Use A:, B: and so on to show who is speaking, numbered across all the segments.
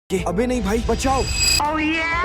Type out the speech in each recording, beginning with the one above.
A: अबे नहीं भाई, बचाओ।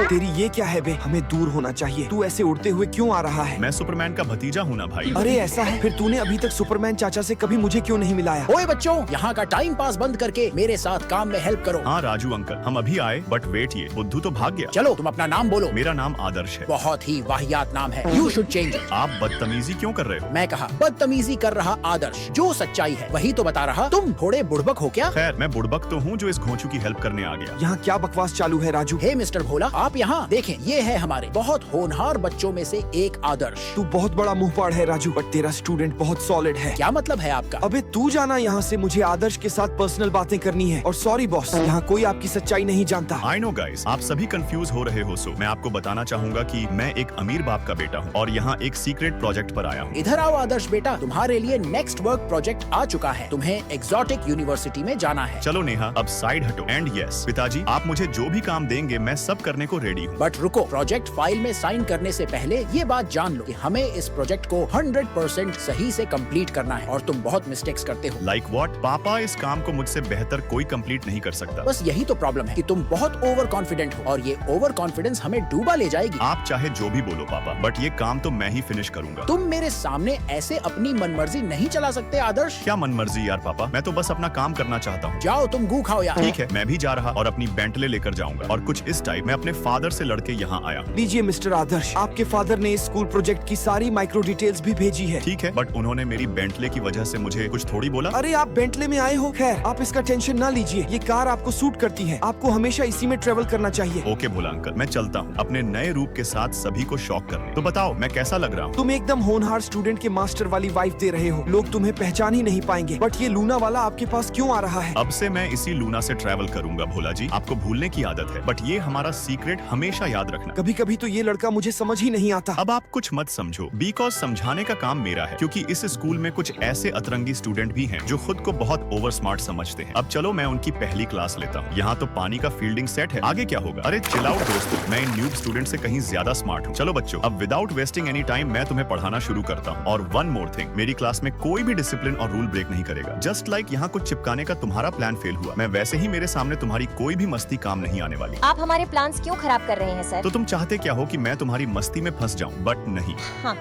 A: तेरी ये क्या है बे? हमें दूर होना चाहिए। तू ऐसे उड़ते हुए क्यों आ रहा है?
B: मैं सुपरमैन का भतीजा हूँ ना भाई।
A: अरे ऐसा है? फिर तूने अभी तक सुपरमैन चाचा से कभी मुझे क्यों नहीं मिलाया?
C: ओए बच्चों, यहाँ का टाइम पास बंद करके मेरे साथ काम में हेल्प करो।
B: हाँ राजू अंकल, हम अभी आए, बट वेट ये बुद्धू तो भाग गया।
C: चलो तुम अपना नाम बोलो।
B: मेरा नाम आदर्श है।
C: बहुत ही वाहियात नाम है। You should change it.
B: आप बदतमीजी क्यों कर रहे हो?
C: मैं कहा बदतमीजी कर रहा आदर्श, जो सच्चाई है वही तो बता रहा। तुम थोड़े बुड़बक हो क्या?
B: खैर, मैं बुड़बक तो हूँ जो इस घोंचू की हेल्प करने आ गया।
A: यहाँ क्या बकवास चालू है राजू?
C: हे मिस्टर भोला, आप यहाँ देखें, ये है हमारे बहुत होनहार बच्चों में से एक आदर्श।
A: तू बहुत बड़ा मुंहफाड़ है राजू, बट तेरा स्टूडेंट बहुत सॉलिड है।
C: क्या मतलब है आपका?
A: अबे तू जाना यहाँ से, मुझे आदर्श के साथ पर्सनल बातें करनी है। और सॉरी बॉस, यहाँ कोई आपकी सच्चाई नहीं जानता।
B: आई नो गाइस, आप सभी कंफ्यूज हो रहे हो, सो मैं आपको बताना चाहूंगा कि मैं एक अमीर बाप का बेटा हूँ और यहाँ एक सीक्रेट प्रोजेक्ट पर आया हूँ।
C: इधर आओ आदर्श बेटा, तुम्हारे लिए नेक्स्ट वर्क प्रोजेक्ट आ चुका है। तुम्हें एग्जॉटिक यूनिवर्सिटी में जाना है।
B: चलो नेहा, अब साइड हटो। एंड यस पिताजी, आप मुझे जो भी काम देंगे मैं सब करने को रेडी हूँ।
C: बट रुको, प्रोजेक्ट फाइल में साइन करने से पहले ये बात जान लो कि हमें इस प्रोजेक्ट को 100% सही से कंप्लीट करना है और तुम बहुत मिस्टेक्स करते हो।
B: Like what? पापा, इस काम को मुझसे बेहतर कोई कंप्लीट नहीं कर सकता।
C: बस यही तो प्रॉब्लम है कि तुम बहुत ओवर कॉन्फिडेंट हो और ये ओवर कॉन्फिडेंस हमें डूबा ले जाएगी।
B: आप चाहे जो भी बोलो पापा, बट ये काम तो मैं ही फिनिश करूंगा।
C: तुम मेरे सामने ऐसे अपनी मनमर्जी नहीं चला सकते आदर्श।
B: क्या मनमर्जी यार पापा, मैं तो बस अपना काम करना चाहता हूँ।
C: जाओ तुम गू खाओ यार।
B: ठीक है, मैं भी जा रहा और अपनी बेंटले लेकर जाऊंगा और कुछ इस टाइप मैं अपने फादर से लड़के यहाँ आया हूँ।
A: लीजिए मिस्टर आदर्श, आपके फादर ने इस स्कूल प्रोजेक्ट की सारी माइक्रो डिटेल्स भी भेजी है।
B: ठीक है, बट उन्होंने मेरी बेंटले की वजह से मुझे कुछ थोड़ी बोला।
A: अरे आप बेंटले में आए हो? खैर, आप इसका टेंशन ना लीजिए, ये कार आपको सूट करती है। आपको हमेशा इसी में ट्रेवल करना चाहिए।
B: ओके भोला अंकल, मैं चलता हूँ अपने नए रूप के साथ सभी को शॉक करने। तो बताओ मैं कैसा लग रहा हूँ?
A: तुम एकदम होनहार स्टूडेंट के मास्टर वाली वाइफ दे रहे हो। लोग तुम्हें पहचान ही नहीं पाएंगे। बट ये लूना वाला आपके पास क्यों आ रहा है?
B: अब से मैं इसी लूना से ट्रैवल करूंगा भोला जी। आपको भूलने की आदत है, बट ये हमारा सीक्रेट हमेशा याद रखना।
A: कभी कभी तो ये लड़का मुझे समझ ही नहीं आता।
B: अब आप कुछ मत समझो, बिकॉज समझाने का काम मेरा है, क्योंकि इस स्कूल में कुछ ऐसे अतरंगी स्टूडेंट भी हैं जो खुद को बहुत ओवर स्मार्ट समझते हैं। अब चलो मैं उनकी पहली क्लास लेता हूँ। यहाँ तो पानी का फील्डिंग सेट है, आगे क्या होगा? अरे चिल आउट दोस्तों, मैं इन न्यूब स्टूडेंट से कहीं ज्यादा स्मार्ट हूँ। चलो बच्चों, अब विदाउट वेस्टिंग एनी टाइम मैं तुम्हें पढ़ाना शुरू करता हूँ। और वन मोर थिंग, मेरी क्लास में कोई भी डिसिप्लिन और रूल ब्रेक नहीं करेगा। जस्ट लाइक यहाँ कुछ चिपकाने का तुम्हारा प्लान फेल हुआ, मैं वैसे ही मेरे सामने तुम्हारी कोई भी मस्ती काम नहीं आने वाली।
D: आप हमारे प्लान्स क्यों खराब कर रहे हैं सर?
B: तो तुम चाहते क्या हो कि मैं तुम्हारी मस्ती में फंस जाऊं? बट नहीं।
D: हाँ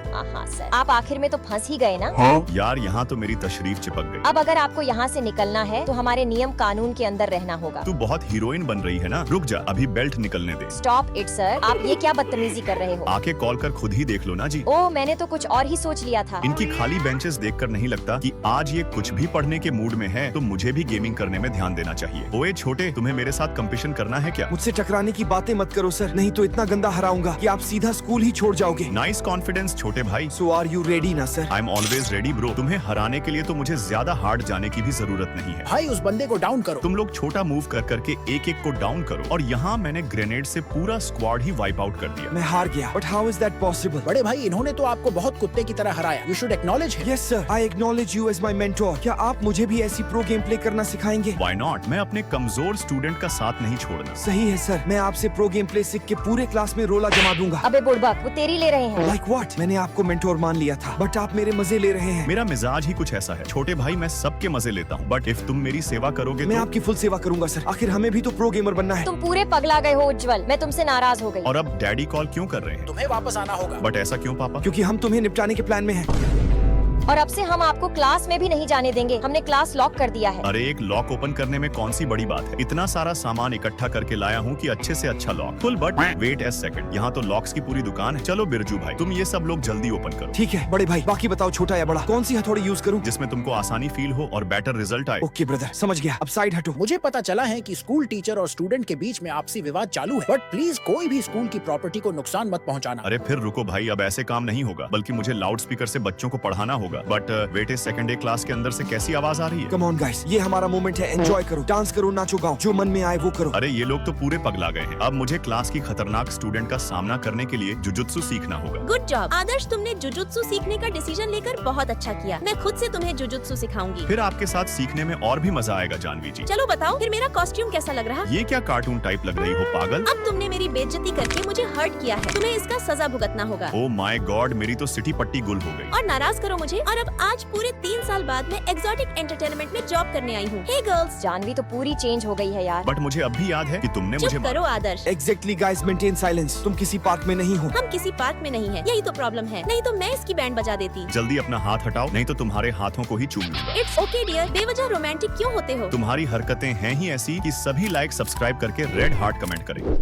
D: सर, आप आखिर में तो फंस ही गए ना।
B: यार यहाँ तो मेरी तशरीफ चिपक गई।
D: अब अगर आपको यहाँ से निकलना है तो हमारे नियम कानून के अंदर रहना होगा।
B: तू बहुत हीरोइन बन रही है ना। रुक जा, अभी बेल्ट निकलने दे।
D: स्टॉप इट सर, आप ये क्या बदतमीजी कर रहे हो?
B: आके कॉल कर खुद ही देख लो ना जी।
D: ओह, मैंने तो कुछ और ही सोच लिया था।
B: इनकी खाली बेंचेस देखकर नहीं लगता कि आज ये कुछ भी पढ़ने के मूड में है, तो मुझे भी गेमिंग करने में ध्यान देना चाहिए। ओए छोटे, तुम्हें मेरे साथ कंपटीशन करना है क्या?
A: मुझसे टकराने की बातें मत करो सर, नहीं तो इतना गंदा हराऊंगा कि आप सीधा स्कूल ही छोड़ जाओगे।
B: नाइस कॉन्फिडेंस छोटे भाई।
A: सो आर यू रेडी ना sir?
B: I am always ready bro. तुम्हें हराने के लिए तो मुझे ज्यादा हार्ड जाने की भी जरूरत नहीं है।
C: भाई उस बंदे को डाउन करो।
B: तुम लोग छोटा मूव कर करके एक एक को डाउन करो, और यहाँ मैंने ग्रेनेड से पूरा स्क्वाड ही वाइप आउट कर दिया।
A: मैं हार गया, but how is that possible?
C: बड़े भाई, इन्होंने तो आपको बहुत कुत्ते की तरह हराया। You should acknowledge him.
A: Yes sir, I acknowledge you as my mentor. क्या आप मुझे भी ऐसी प्रो गेम प्ले करना सिखाएंगे?
B: Why not? मैं अपने कमजोर स्टूडेंट का साथ नहीं छोड़ना।
A: सही है सर, मैं आपसे प्रो गेम प्ले सीख के पूरे क्लास में रोला जमा दूंगा।
D: अबे बुड़बक, वो तेरी ले रहे हैं।
A: Like what? मैंने आपको मेंटोर मान लिया था, बट आप मेरे मजे ले रहे हैं।
B: मेरा मिजाज ही कुछ ऐसा है छोटे भाई, मैं सबके मजे लेता हूँ, बट इफ तुम मेरी सेवा करोगे
A: मैं
B: तो...
A: आपकी फुल सेवा करूंगा सर, आखिर हमें भी तो प्रो गेमर बनना है।
D: तुम पूरे पगला गए हो उज्जवल, मैं तुमसे नाराज हो गई।
B: और अब डैडी कॉल क्यों कर रहे हैं?
C: तुम्हें वापस आना होगा।
B: बट ऐसा क्यों पापा?
A: क्योंकि हम तुम्हें निपटाने के प्लान में हैं।
D: और अब से हम आपको क्लास में भी नहीं जाने देंगे। हमने क्लास लॉक कर दिया है।
B: अरे एक लॉक ओपन करने में कौन सी बड़ी बात है? इतना सारा सामान इकट्ठा करके लाया हूँ कि अच्छे से अच्छा lock full. But wait a second, यहाँ तो लॉक्स की पूरी दुकान है। चलो बिरजू भाई, तुम ये सब लोग जल्दी ओपन करो।
A: ठीक है बड़े भाई, बाकी बताओ छोटा या बड़ा, कौन सी हथौड़ी यूज करूं
B: जिसमें तुमको आसानी फील हो और बेटर रिजल्ट आए।
A: ओके ब्रदर, समझ गया। अब साइड हटो।
C: मुझे पता चला है कि स्कूल टीचर और स्टूडेंट के बीच में आपसी विवाद चालू है, बट प्लीज कोई भी स्कूल की प्रॉपर्टी को नुकसान मत पहुंचाना।
B: अरे फिर रुको भाई, अब ऐसे काम नहीं होगा, बल्कि मुझे लाउड स्पीकर से बच्चों को पढ़ाना होगा। बट वेट ए सेकंड, एक क्लास के अंदर से कैसी आवाज आ रही है?
A: कम ऑन गाइस, ये हमारा मोमेंट है, एंजॉय करो, डांस करो, नाचो गाओ, जो मन में आए वो करो।
B: अरे ये लोग तो पूरे पगला गए हैं। अब मुझे क्लास की खतरनाक स्टूडेंट का सामना करने के लिए जुजुत्सु सीखना होगा।
E: गुड जॉब आदर्श, तुमने जुजुत्सु सीखने का डिसीजन लेकर बहुत अच्छा किया। मैं खुद से तुम्हें जुजुत्सु सिखाऊंगी।
B: फिर आपके साथ सीखने में और भी मजा आएगा जानवी जी।
E: चलो बताओ, फिर मेरा कॉस्ट्यूम कैसा लग रहा?
B: ये क्या कार्टून टाइप लग रही हो पागल?
E: अब तुमने मेरी बेइज्जती करके मुझे हर्ट किया है, तुम्हें इसका सजा भुगतना होगा।
B: ओ माय गॉड, मेरी तो सिटी पट्टी गुल हो गई।
E: और नाराज करो मुझे और अब आज पूरे 3 साल बाद मैं एक्सोटिक एंटरटेनमेंट में जॉब करने आई हूँ। हे गर्ल्स,
D: जानवी तो पूरी चेंज हो गई है यार।
B: बट मुझे अब भी याद है कि तुमने मुझे
E: चुप करो Adarsh.
A: Exactly guys, maintain silence. तुम किसी पार्क में नहीं हो।
E: हम किसी पार्क में नहीं है, यही तो प्रॉब्लम है। नहीं तो मैं इसकी बैंड बजा देती।
B: जल्दी अपना हाथ हटाओ, नहीं तो तुम्हारे हाथों को ही चूम लूंगा।
E: इट्स ओके डियर, बेवजह रोमांटिक क्यों होते हो?
B: तुम्हारी हरकतें हैं ही ऐसी कि सभी लाइक सब्सक्राइब करके रेड हार्ट कमेंट करें।